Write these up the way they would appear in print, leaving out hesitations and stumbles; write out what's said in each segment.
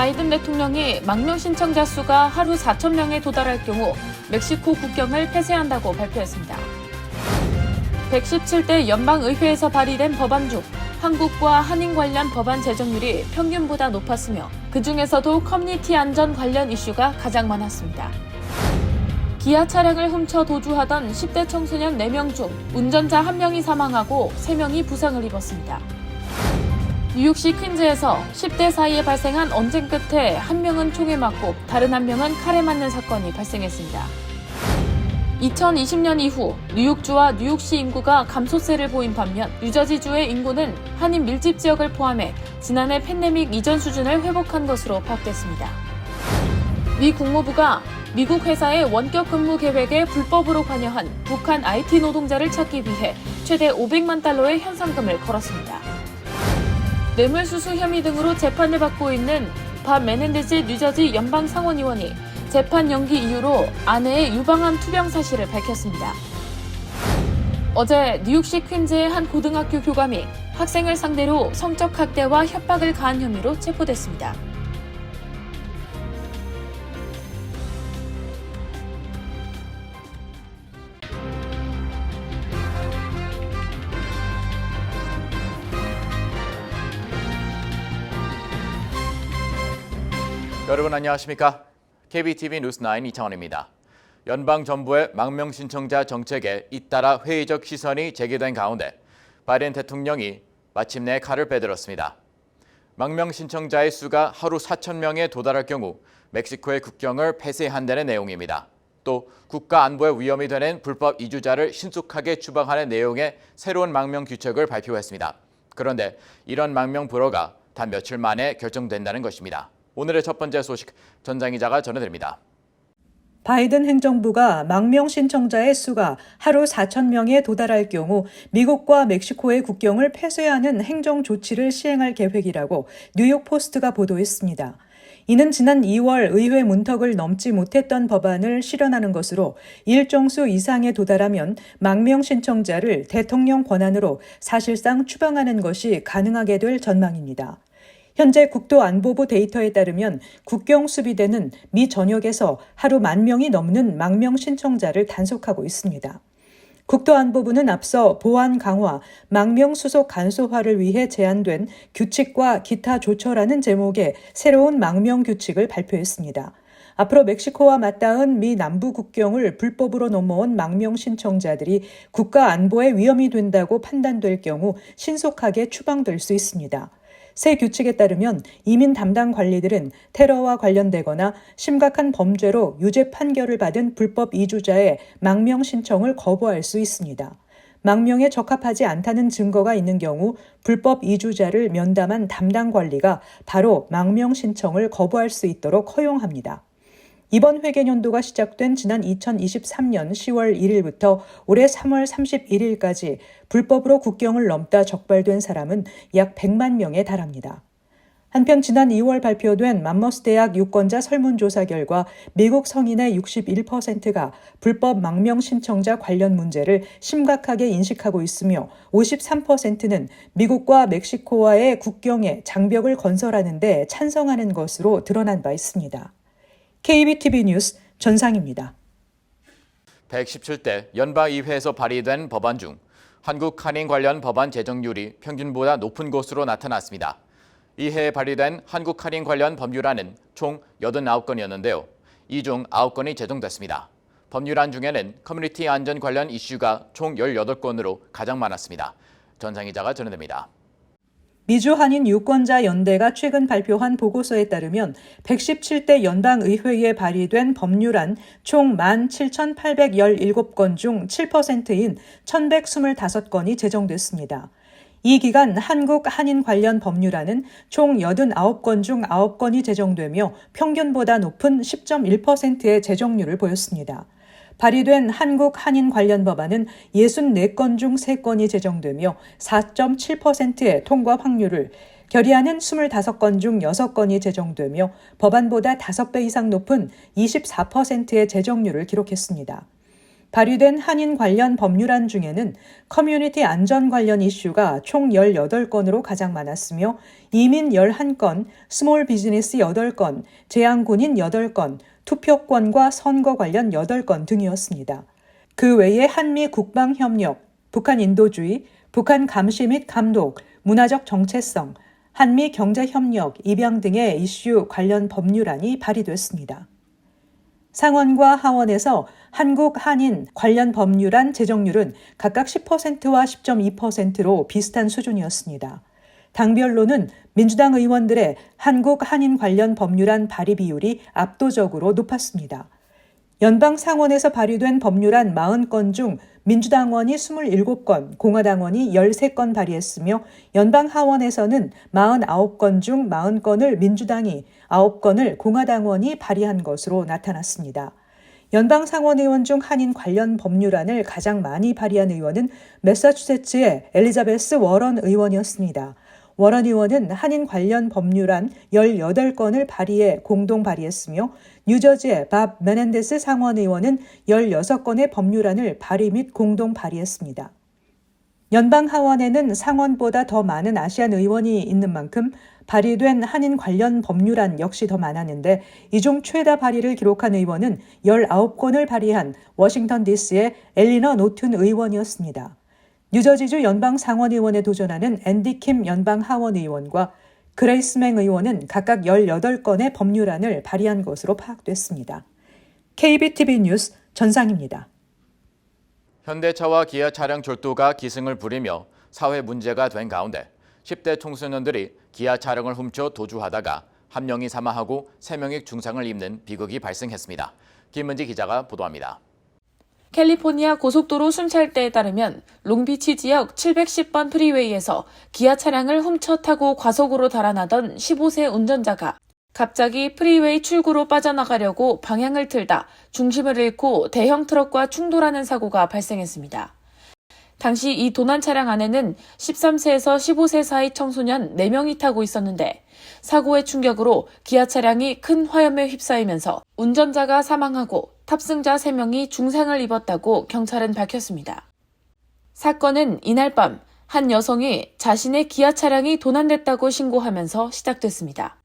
바이든 대통령이 망명 신청자 수가 하루 4,000명에 도달할 경우 멕시코 국경을 폐쇄한다고 발표했습니다. 117대 연방의회에서 발의된 법안 중 한국과 한인 관련 법안 제정률이 평균보다 높았으며 그중에서도 커뮤니티 안전 관련 이슈가 가장 많았습니다. 기아 차량을 훔쳐 도주하던 10대 청소년 4명 중 운전자 1명이 사망하고 3명이 부상을 입었습니다. 뉴욕시 퀸즈에서 10대 사이에 발생한 언쟁 끝에 1명은 총에 맞고 다른 1명은 칼에 맞는 사건이 발생했습니다. 2020년 이후 뉴욕주와 뉴욕시 인구가 감소세를 보인 반면 뉴저지주의 인구는 한인 밀집 지역을 포함해 지난해 팬데믹 이전 수준을 회복한 것으로 파악됐습니다. 미 국무부가 미국 회사의 원격 근무 계획에 불법으로 관여한 북한 IT 노동자를 찾기 위해 최대 500만 달러의 현상금을 걸었습니다. 뇌물수수 혐의 등으로 재판을 받고 있는 밥 메넨데즈 뉴저지 연방상원의원이 재판 연기 이유로 아내의 유방암 투병 사실을 밝혔습니다. 어제 뉴욕시 퀸즈의 한 고등학교 교감이 학생을 상대로 성적 학대와 협박을 가한 혐의로 체포됐습니다. 여러분 안녕하십니까? KBTV 뉴스9 이창원입니다. 연방정부의 망명 신청자 정책에 잇따라 회의적 시선이 제기된 가운데 바이든 대통령이 마침내 칼을 빼들었습니다. 망명 신청자의 수가 하루 4,000명에 도달할 경우 멕시코의 국경을 폐쇄한다는 내용입니다. 또 국가 안보에 위험이 되는 불법 이주자를 신속하게 추방하는 내용의 새로운 망명 규칙을 발표했습니다. 그런데 이런 망명 불허가 단 며칠 만에 결정된다는 것입니다. 오늘의 첫 번째 소식 전장 기자가 전해드립니다. 바이든 행정부가 망명 신청자의 수가 하루 4,000명에 도달할 경우 미국과 멕시코의 국경을 폐쇄하는 행정 조치를 시행할 계획이라고 뉴욕 포스트가 보도했습니다. 이는 지난 2월 의회 문턱을 넘지 못했던 법안을 실현하는 것으로 일정 수 이상에 도달하면 망명 신청자를 대통령 권한으로 사실상 추방하는 것이 가능하게 될 전망입니다. 현재 국토안보부 데이터에 따르면 국경 수비대는 미 전역에서 하루 10,000명이 넘는 망명 신청자를 단속하고 있습니다. 국토안보부는 앞서 보안 강화, 망명 수속 간소화를 위해 제안된 규칙과 기타 조처라는 제목의 새로운 망명 규칙을 발표했습니다. 앞으로 멕시코와 맞닿은 미 남부 국경을 불법으로 넘어온 망명 신청자들이 국가 안보에 위험이 된다고 판단될 경우 신속하게 추방될 수 있습니다. 새 규칙에 따르면 이민 담당 관리들은 테러와 관련되거나 심각한 범죄로 유죄 판결을 받은 불법 이주자의 망명 신청을 거부할 수 있습니다. 망명에 적합하지 않다는 증거가 있는 경우 불법 이주자를 면담한 담당 관리가 바로 망명 신청을 거부할 수 있도록 허용합니다. 이번 회계연도가 시작된 지난 2023년 10월 1일부터 올해 3월 31일까지 불법으로 국경을 넘다 적발된 사람은 약 100만 명에 달합니다. 한편 지난 2월 발표된 맘모스 대학 유권자 설문조사 결과 미국 성인의 61%가 불법 망명 신청자 관련 문제를 심각하게 인식하고 있으며 53%는 미국과 멕시코와의 국경에 장벽을 건설하는 데 찬성하는 것으로 드러난 바 있습니다. KBTV 뉴스 전상입니다. 117대 연방의회에서 발의된 법안 중 한국 한인 관련 법안 제정률이 평균보다 높은 것으로 나타났습니다. 이해 발의된 한국 한인 관련 법률안은 총 89건이었는데요. 이 중 9건이 제정됐습니다. 법률안 중에는 커뮤니티 안전 관련 이슈가 총 18건으로 가장 많았습니다. 전상 기자가 전해드립니다. 미주 한인 유권자 연대가 최근 발표한 보고서에 따르면 117대 연방의회에 발의된 법률안 총 17,817건 중 7%인 1,125건이 제정됐습니다. 이 기간 한국 한인 관련 법률안은 총 89건 중 9건이 제정되며 평균보다 높은 10.1%의 제정률을 보였습니다. 발의된 한국 한인 관련 법안은 64건 중 3건이 제정되며 4.7%의 통과 확률을, 결의안은 25건 중 6건이 제정되며 법안보다 5배 이상 높은 24%의 제정률을 기록했습니다. 발의된 한인 관련 법률안 중에는 커뮤니티 안전 관련 이슈가 총 18건으로 가장 많았으며 이민 11건, 스몰 비즈니스 8건, 재향군인 8건, 투표권과 선거 관련 8건 등이었습니다. 그 외에 한미 국방협력, 북한 인도주의, 북한 감시 및 감독, 문화적 정체성, 한미 경제협력, 입양 등의 이슈 관련 법률안이 발의됐습니다. 상원과 하원에서 한국 한인 관련 법률안 제정률은 각각 10%와 10.2%로 비슷한 수준이었습니다. 당별로는 민주당 의원들의 한국 한인 관련 법률안 발의 비율이 압도적으로 높았습니다. 연방 상원에서 발의된 법률안 40건 중 민주당원이 27건, 공화당원이 13건 발의했으며 연방 하원에서는 49건 중 40건을 민주당이, 9건을 공화당원이 발의한 것으로 나타났습니다. 연방 상원 의원 중 한인 관련 법률안을 가장 많이 발의한 의원은 매사추세츠의 엘리자베스 워런 의원이었습니다. 워런 의원은 한인 관련 법률안 18건을 발의해 공동 발의했으며 뉴저지의 밥 메넨데스 상원 의원은 16건의 법률안을 발의 및 공동 발의했습니다. 연방 하원에는 상원보다 더 많은 아시안 의원이 있는 만큼 발의된 한인 관련 법률안 역시 더 많았는데 이 중 최다 발의를 기록한 의원은 19건을 발의한 워싱턴 DC의 엘리너 노튼 의원이었습니다. 뉴저지주 연방 상원의원에 도전하는 앤디 킴 연방 하원의원과 그레이스 맹 의원은 각각 18건의 법률안을 발의한 것으로 파악됐습니다. KBTV 뉴스 전상입니다. 현대차와 기아 차량 절도가 기승을 부리며 사회 문제가 된 가운데 10대 청소년들이 기아 차량을 훔쳐 도주하다가 1명이 사망하고 3명이 중상을 입는 비극이 발생했습니다. 김은지 기자가 보도합니다. 캘리포니아 고속도로 순찰대에 따르면 롱비치 지역 710번 프리웨이에서 기아 차량을 훔쳐 타고 과속으로 달아나던 15세 운전자가 갑자기 프리웨이 출구로 빠져나가려고 방향을 틀다 중심을 잃고 대형 트럭과 충돌하는 사고가 발생했습니다. 당시 이 도난 차량 안에는 13세에서 15세 사이 청소년 4명이 타고 있었는데 사고의 충격으로 기아 차량이 큰 화염에 휩싸이면서 운전자가 사망하고 탑승자 3명이 중상을 입었다고 경찰은 밝혔습니다. 사건은 이날 밤 한 여성이 자신의 기아 차량이 도난됐다고 신고하면서 시작됐습니다.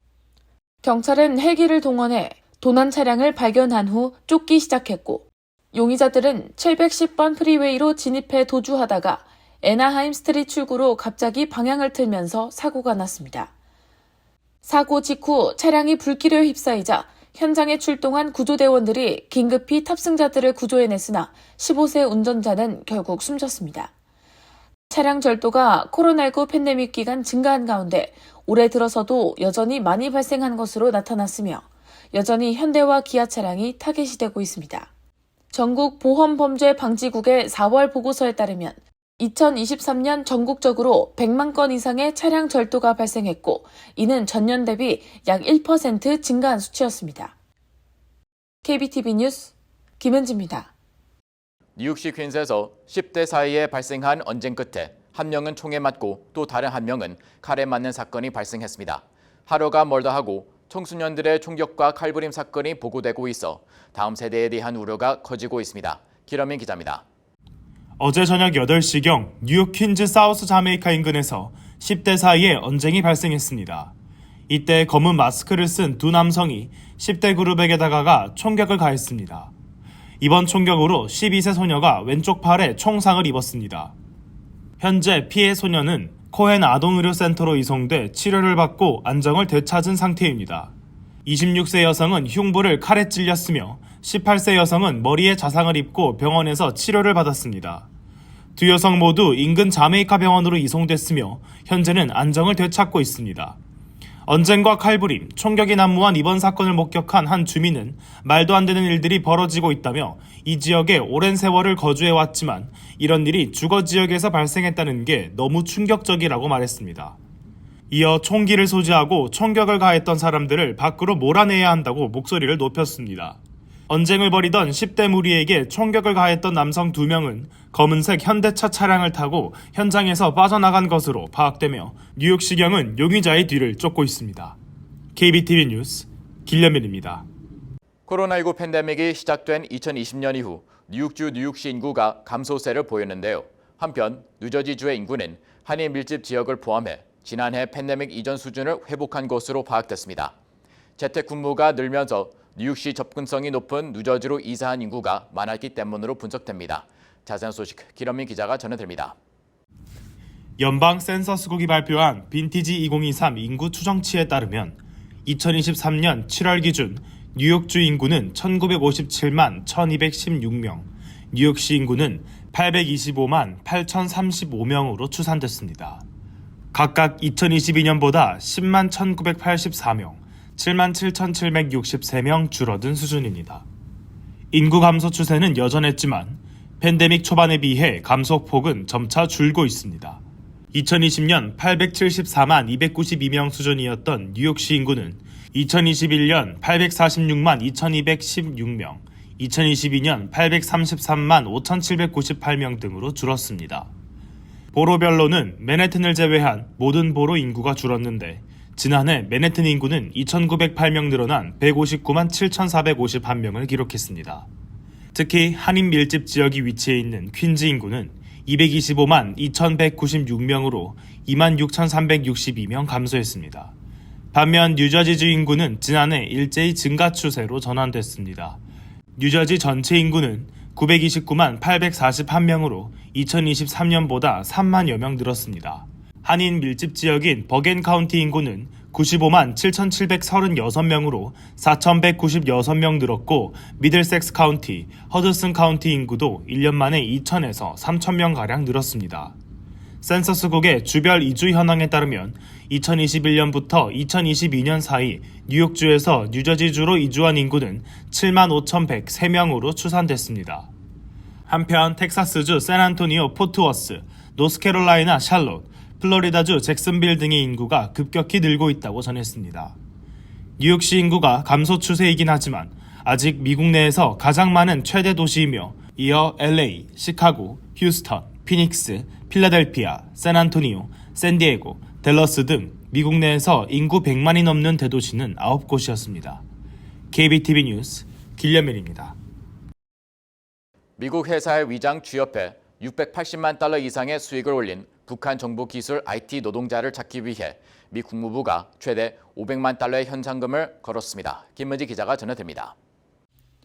경찰은 헬기를 동원해 도난 차량을 발견한 후 쫓기 시작했고 용의자들은 710번 프리웨이로 진입해 도주하다가 애나하임 스트리트 출구로 갑자기 방향을 틀면서 사고가 났습니다. 사고 직후 차량이 불길에 휩싸이자 현장에 출동한 구조대원들이 긴급히 탑승자들을 구조해냈으나 15세 운전자는 결국 숨졌습니다. 차량 절도가 코로나19 팬데믹 기간 증가한 가운데 올해 들어서도 여전히 많이 발생한 것으로 나타났으며 여전히 현대와 기아 차량이 타겟이 되고 있습니다. 전국 보험범죄방지국의 4월 보고서에 따르면 2023년 전국적으로 100만 건 이상의 차량 절도가 발생했고 이는 전년 대비 약 1% 증가한 수치였습니다. KBTV 뉴스 김은지입니다. 뉴욕시 퀸즈에서 10대 사이에 발생한 언쟁 끝에 1명은 총에 맞고 또 다른 1명은 칼에 맞는 사건이 발생했습니다. 하루가 멀다 하고 청소년들의 총격과 칼부림 사건이 보고되고 있어 다음 세대에 대한 우려가 커지고 있습니다. 기러민 기자입니다. 어제 저녁 8시경 뉴욕 퀸즈 사우스 자메이카 인근에서 10대 사이에 언쟁이 발생했습니다. 이때 검은 마스크를 쓴 두 남성이 10대 그룹에게 다가가 총격을 가했습니다. 이번 총격으로 12세 소녀가 왼쪽 팔에 총상을 입었습니다. 현재 피해 소녀는 코헨 아동의료센터로 이송돼 치료를 받고 안정을 되찾은 상태입니다. 26세 여성은 흉부를 칼에 찔렸으며 18세 여성은 머리에 자상을 입고 병원에서 치료를 받았습니다. 두 여성 모두 인근 자메이카 병원으로 이송됐으며 현재는 안정을 되찾고 있습니다. 언쟁과 칼부림, 총격이 난무한 이번 사건을 목격한 한 주민은 말도 안 되는 일들이 벌어지고 있다며 이 지역에 오랜 세월을 거주해왔지만 이런 일이 주거 지역에서 발생했다는 게 너무 충격적이라고 말했습니다. 이어 총기를 소지하고 총격을 가했던 사람들을 밖으로 몰아내야 한다고 목소리를 높였습니다. 언쟁을 벌이던 10대 무리에게 총격을 가했던 남성 2명은 검은색 현대차 차량을 타고 현장에서 빠져나간 것으로 파악되며 뉴욕시경은 용의자의 뒤를 쫓고 있습니다. KBTV 뉴스 김련민입니다. 코로나19 팬데믹이 시작된 2020년 이후 뉴욕주 뉴욕시 인구가 감소세를 보였는데요. 한편 뉴저지주의 인구는 한인 밀집 지역을 포함해 지난해 팬데믹 이전 수준을 회복한 것으로 파악됐습니다. 재택근무가 늘면서 뉴욕시 접근성이 높은 뉴저지로 이사한 인구가 많았기 때문으로 분석됩니다. 자세한 소식 김현민 기자가 전해드립니다. 연방 센서스국이 발표한 빈티지 2023 인구 추정치에 따르면 2023년 7월 기준 뉴욕주 인구는 1957만 1216명, 뉴욕시 인구는 825만 8035명으로 추산됐습니다. 각각 2022년보다 10만 1984명, 7만 7763명 줄어든 수준입니다. 인구 감소 추세는 여전했지만 팬데믹 초반에 비해 감소폭은 점차 줄고 있습니다. 2020년 874만 292명 수준이었던 뉴욕시 인구는 2021년 846만 2216명, 2022년 833만 5798명 등으로 줄었습니다. 보로별로는 맨해튼을 제외한 모든 보로 인구가 줄었는데 지난해 맨해튼 인구는 2,908명 늘어난 159만 7,451명을 기록했습니다. 특히 한인 밀집 지역이 위치해 있는 퀸즈 인구는 225만 2,196명으로 2만 6,362명 감소했습니다. 반면 뉴저지주 인구는 지난해 일제히 증가 추세로 전환됐습니다. 뉴저지 전체 인구는 929만 841명으로 2023년보다 3만여 명 늘었습니다. 한인 밀집 지역인 버겐 카운티 인구는 95만 7,736명으로 4,196명 늘었고 미들섹스 카운티, 허드슨 카운티 인구도 1년 만에 2,000에서 3,000명가량 늘었습니다. 센서스국의 주별 이주 현황에 따르면 2021년부터 2022년 사이 뉴욕주에서 뉴저지주로 이주한 인구는 7만 5,103명으로 추산됐습니다. 한편 텍사스주 샌안토니오 포트워스, 노스캐롤라이나 샬롯, 플로리다주 잭슨빌 등의 인구가 급격히 늘고 있다고 전했습니다. 뉴욕시 인구가 감소 추세이긴 하지만 아직 미국 내에서 가장 많은 최대 도시이며 이어 LA, 시카고, 휴스턴, 피닉스, 필라델피아, 샌안토니오, 샌디에고, 댈러스 등 미국 내에서 인구 100만이 넘는 대도시는 9곳이었습니다. KBTV 뉴스 김현민입니다. 미국 회사의 위장 취업해 680만 달러 이상의 수익을 올린 북한 정보기술 IT 노동자를 찾기 위해 미 국무부가 최대 500만 달러의 현상금을 걸었습니다. 김문지 기자가 전해드립니다.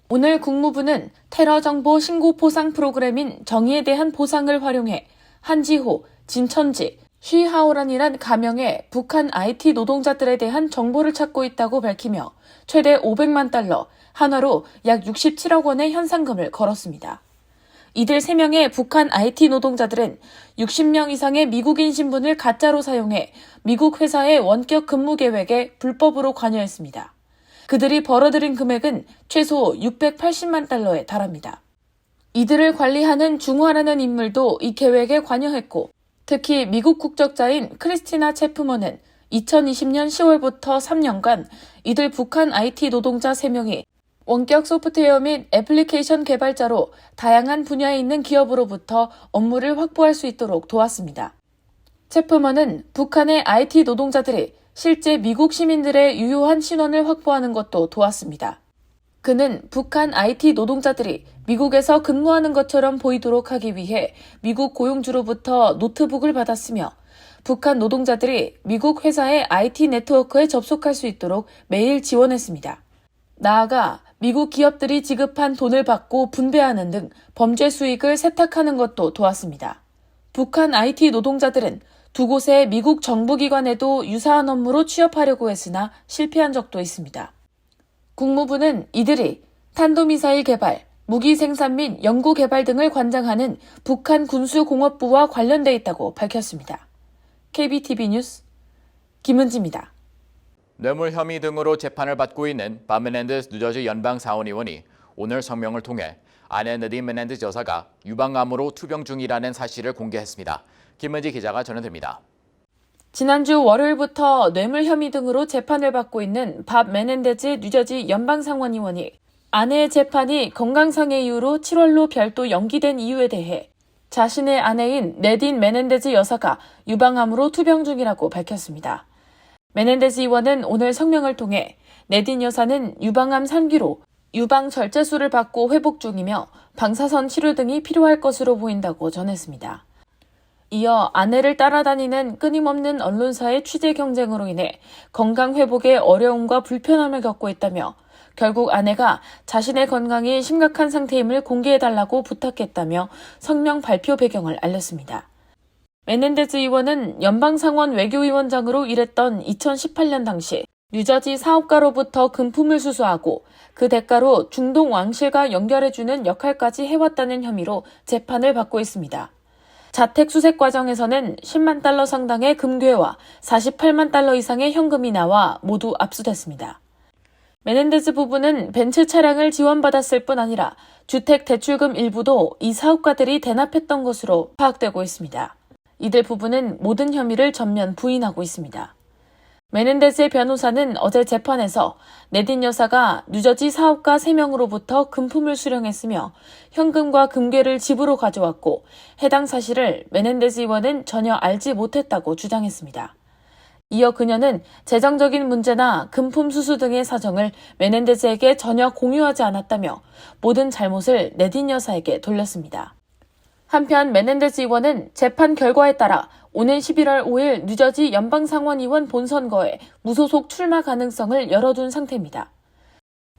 오늘 국무부는 테러 정보 신고 보상 프로그램인 정의에 대한 보상을 활용해 한지호, 진천지, 쉬하오란이란 가명의 북한 IT 노동자들에 대한 정보를 찾고 있다고 밝히며 최대 500만 달러, 한화로 약 67억 원의 현상금을 걸었습니다. 이들 3명의 북한 IT 노동자들은 60명 이상의 미국인 신분을 가짜로 사용해 미국 회사의 원격 근무 계획에 불법으로 관여했습니다. 그들이 벌어들인 금액은 최소 680만 달러에 달합니다. 이들을 관리하는 중화라는 인물도 이 계획에 관여했고 특히 미국 국적자인 크리스티나 체프먼은 2020년 10월부터 3년간 이들 북한 IT 노동자 3명이 원격 소프트웨어 및 애플리케이션 개발자로 다양한 분야에 있는 기업으로부터 업무를 확보할 수 있도록 도왔습니다. 체프먼은 북한의 IT 노동자들이 실제 미국 시민들의 유효한 신원을 확보하는 것도 도왔습니다. 그는 북한 IT 노동자들이 미국에서 근무하는 것처럼 보이도록 하기 위해 미국 고용주로부터 노트북을 받았으며 북한 노동자들이 미국 회사의 IT 네트워크에 접속할 수 있도록 매일 지원했습니다. 나아가 미국 기업들이 지급한 돈을 받고 분배하는 등 범죄 수익을 세탁하는 것도 도왔습니다. 북한 IT 노동자들은 두 곳의 미국 정부기관에도 유사한 업무로 취업하려고 했으나 실패한 적도 있습니다. 국무부는 이들이 탄도미사일 개발, 무기 생산 및 연구 개발 등을 관장하는 북한 군수공업부와 관련돼 있다고 밝혔습니다. KBTV 뉴스 김은지입니다. 뇌물 혐의 등으로 재판을 받고 있는 밥 메넨데스 뉴저지 연방 상원의원이 오늘 성명을 통해 아내 느딘 메넨데스 여사가 유방암으로 투병 중이라는 사실을 공개했습니다. 김은지 기자가 전해드립니다. 지난주 월요일부터 뇌물 혐의 등으로 재판을 받고 있는 밥 메넨데즈 뉴저지 연방 상원의원이 아내의 재판이 건강상의 이유로 7월로 별도 연기된 이유에 대해 자신의 아내인 네딘 메넨데즈 여사가 유방암으로 투병 중이라고 밝혔습니다. 메넨데즈 의원은 오늘 성명을 통해 네딘 여사는 유방암 3기로 유방 절제술을 받고 회복 중이며 방사선 치료 등이 필요할 것으로 보인다고 전했습니다. 이어 아내를 따라다니는 끊임없는 언론사의 취재 경쟁으로 인해 건강 회복에 어려움과 불편함을 겪고 있다며 결국 아내가 자신의 건강이 심각한 상태임을 공개해달라고 부탁했다며 성명 발표 배경을 알렸습니다. 메넨데즈 의원은 연방상원 외교위원장으로 일했던 2018년 당시 뉴저지 사업가로부터 금품을 수수하고 그 대가로 중동 왕실과 연결해주는 역할까지 해왔다는 혐의로 재판을 받고 있습니다. 자택 수색 과정에서는 10만 달러 상당의 금괴와 48만 달러 이상의 현금이 나와 모두 압수됐습니다. 메넨데즈 부부는 벤츠 차량을 지원받았을 뿐 아니라 주택 대출금 일부도 이 사업가들이 대납했던 것으로 파악되고 있습니다. 이들 부부는 모든 혐의를 전면 부인하고 있습니다. 메넨데즈의 변호사는 어제 재판에서 네딘 여사가 뉴저지 사업가 3명으로부터 금품을 수령했으며 현금과 금괴를 집으로 가져왔고 해당 사실을 메넨데즈 의원은 전혀 알지 못했다고 주장했습니다. 이어 그녀는 재정적인 문제나 금품 수수 등의 사정을 메넨데즈에게 전혀 공유하지 않았다며 모든 잘못을 네딘 여사에게 돌렸습니다. 한편 메넨데즈 의원은 재판 결과에 따라 오는 11월 5일 뉴저지 연방상원의원 본선거에 무소속 출마 가능성을 열어둔 상태입니다.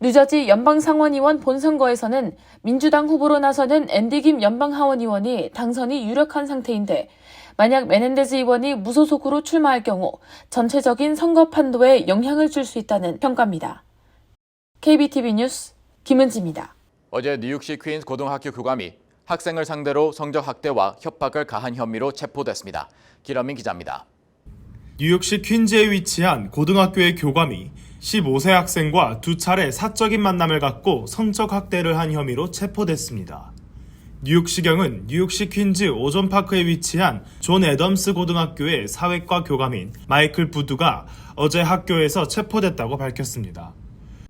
뉴저지 연방상원의원 본선거에서는 민주당 후보로 나서는 앤디 김 연방하원의원이 당선이 유력한 상태인데 만약 메넨데즈 의원이 무소속으로 출마할 경우 전체적인 선거 판도에 영향을 줄 수 있다는 평가입니다. KBTV 뉴스 김은지입니다. 어제 뉴욕시 퀸즈 고등학교 교감이 학생을 상대로 성적 학대와 협박을 가한 혐의로 체포됐습니다. 기러민 기자입니다. 뉴욕시 퀸즈에 위치한 고등학교의 교감이 15세 학생과 2차례 사적인 만남을 갖고 성적 학대를 한 혐의로 체포됐습니다. 뉴욕시경은 뉴욕시 퀸즈 오존파크에 위치한 존 애덤스 고등학교의 사회과 교감인 마이클 부두가 어제 학교에서 체포됐다고 밝혔습니다.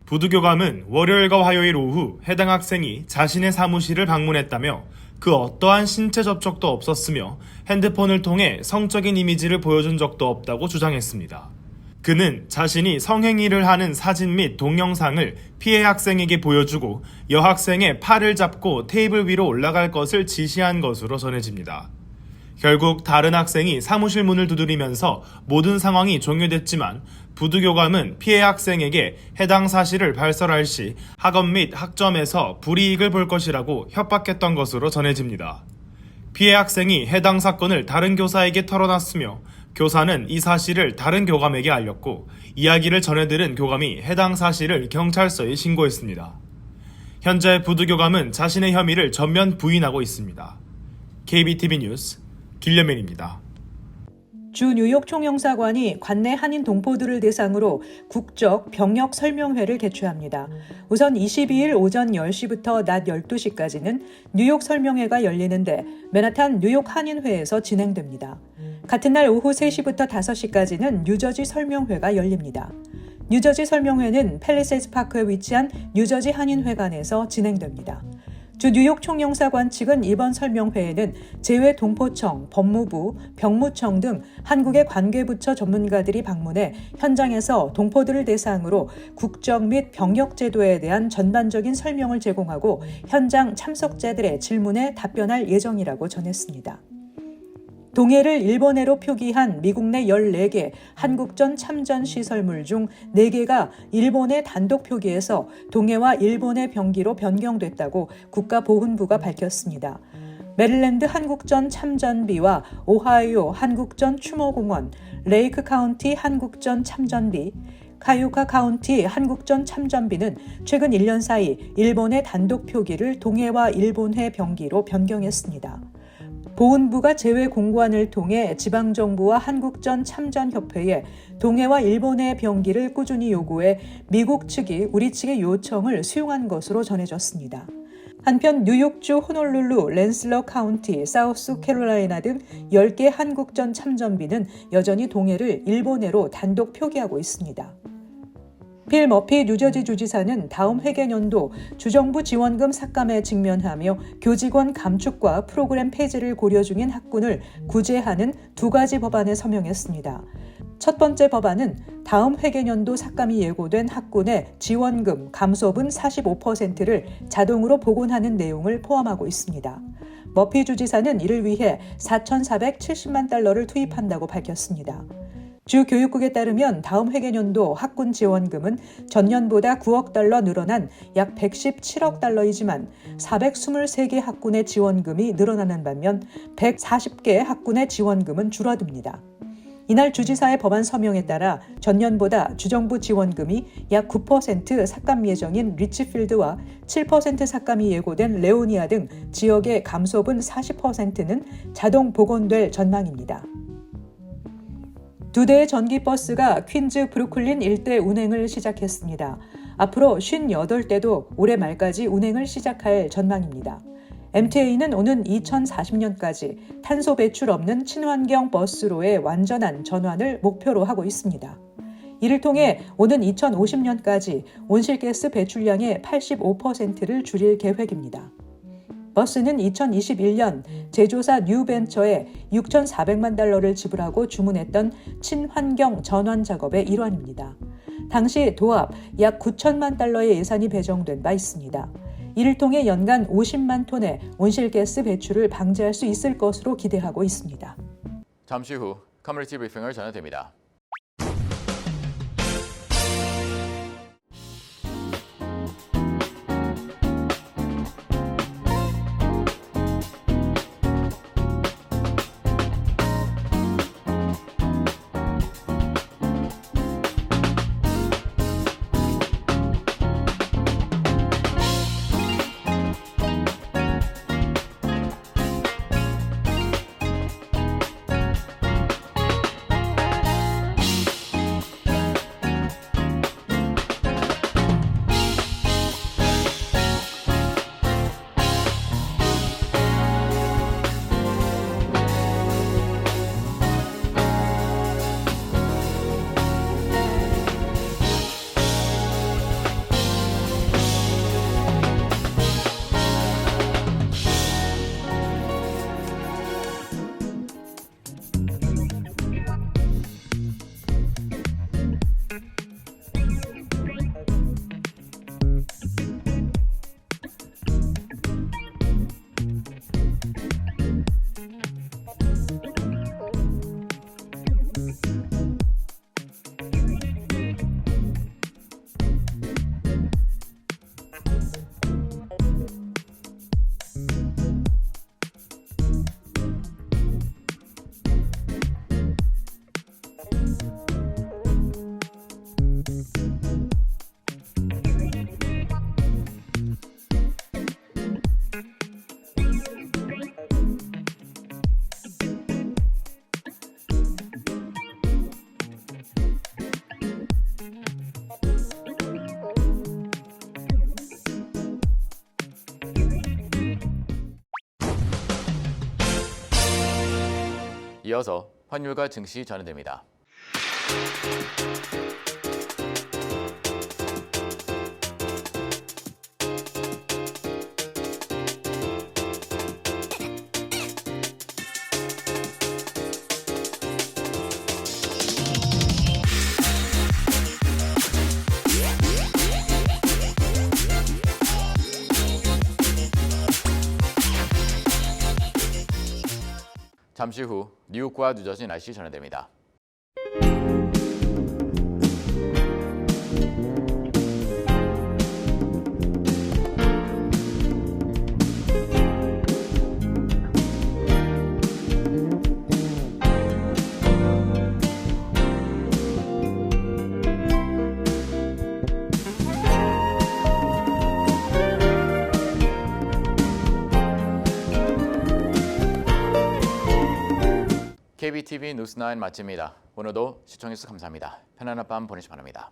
부두 교감은 월요일과 화요일 오후 해당 학생이 자신의 사무실을 방문했다며 그 어떠한 신체 접촉도 없었으며 핸드폰을 통해 성적인 이미지를 보여준 적도 없다고 주장했습니다. 그는 자신이 성행위를 하는 사진 및 동영상을 피해 학생에게 보여주고 여학생의 팔을 잡고 테이블 위로 올라갈 것을 지시한 것으로 전해집니다. 결국 다른 학생이 사무실 문을 두드리면서 모든 상황이 종료됐지만 부두 교감은 피해 학생에게 해당 사실을 발설할 시 학원 및 학점에서 불이익을 볼 것이라고 협박했던 것으로 전해집니다. 피해 학생이 해당 사건을 다른 교사에게 털어놨으며 교사는 이 사실을 다른 교감에게 알렸고 이야기를 전해들은 교감이 해당 사실을 경찰서에 신고했습니다. 현재 부두 교감은 자신의 혐의를 전면 부인하고 있습니다. KBTV 뉴스 길려맨입니다. 주 뉴욕 총영사관이 관내 한인 동포들을 대상으로 국적 병역 설명회를 개최합니다. 우선 22일 오전 10시부터 낮 12시까지는 뉴욕 설명회가 열리는데 맨하탄 뉴욕 한인회에서 진행됩니다. 같은 날 오후 3시부터 5시까지는 뉴저지 설명회가 열립니다. 뉴저지 설명회는 팰리세이드 파크에 위치한 뉴저지 한인회관에서 진행됩니다. 주 뉴욕 총영사관 측은 이번 설명회에는 재외동포청, 법무부, 병무청 등 한국의 관계부처 전문가들이 방문해 현장에서 동포들을 대상으로 국적 및 병역 제도에 대한 전반적인 설명을 제공하고 현장 참석자들의 질문에 답변할 예정이라고 전했습니다. 동해를 일본해로 표기한 미국 내 14개 한국전 참전 시설물 중 4개가 일본의 단독 표기에서 동해와 일본의 병기로 변경됐다고 국가보훈부가 밝혔습니다. 메릴랜드 한국전 참전비와 오하이오 한국전 추모공원, 레이크 카운티 한국전 참전비, 카유카 카운티 한국전 참전비는 최근 1년 사이 일본의 단독 표기를 동해와 일본해 병기로 변경했습니다. 보훈부가 재외 공관을 통해 지방정부와 한국전 참전협회에 동해와 일본의 병기를 꾸준히 요구해 미국 측이 우리 측의 요청을 수용한 것으로 전해졌습니다. 한편 뉴욕주 호놀룰루, 랜슬러 카운티, 사우스 캐롤라이나 등 10개 한국전 참전비는 여전히 동해를 일본해로 단독 표기하고 있습니다. 빌 머피 뉴저지 주지사는 다음 회계년도 주정부 지원금 삭감에 직면하며 교직원 감축과 프로그램 폐지를 고려 중인 학군을 구제하는 2가지 법안에 서명했습니다. 첫 번째 법안은 다음 회계년도 삭감이 예고된 학군의 지원금 감소분 45%를 자동으로 복원하는 내용을 포함하고 있습니다. 머피 주지사는 이를 위해 4,470만 달러를 투입한다고 밝혔습니다. 주 교육국에 따르면 다음 회계년도 학군 지원금은 전년보다 9억 달러 늘어난 약 117억 달러이지만 423개 학군의 지원금이 늘어나는 반면 140개 학군의 지원금은 줄어듭니다. 이날 주지사의 법안 서명에 따라 전년보다 주정부 지원금이 약 9% 삭감 예정인 리치필드와 7% 삭감이 예고된 레오니아 등 지역의 감소분 40%는 자동 복원될 전망입니다. 두 대의 전기버스가 퀸즈 브루클린 일대 운행을 시작했습니다. 앞으로 58대도 올해 말까지 운행을 시작할 전망입니다. MTA는 오는 2040년까지 탄소 배출 없는 친환경 버스로의 완전한 전환을 목표로 하고 있습니다. 이를 통해 오는 2050년까지 온실가스 배출량의 85%를 줄일 계획입니다. 버스는 2021년 제조사 뉴벤처에 6,400만 달러를 지불하고 주문했던 친환경 전환 작업의 일환입니다. 당시 도합 약 9천만 달러의 예산이 배정된 바 있습니다. 이를 통해 연간 50만 톤의 온실가스 배출을 방지할 수 있을 것으로 기대하고 있습니다. 잠시 후 커뮤니티 브리핑을 전해드립니다. 이어서 환율과 증시 전해드립니다. 잠시 후 뉴욕과 뉴저지 날씨 전해드립니다. KBTV 뉴스9 마칩니다. 오늘도 시청해주셔서 감사합니다. 편안한 밤 보내시 기 바랍니다.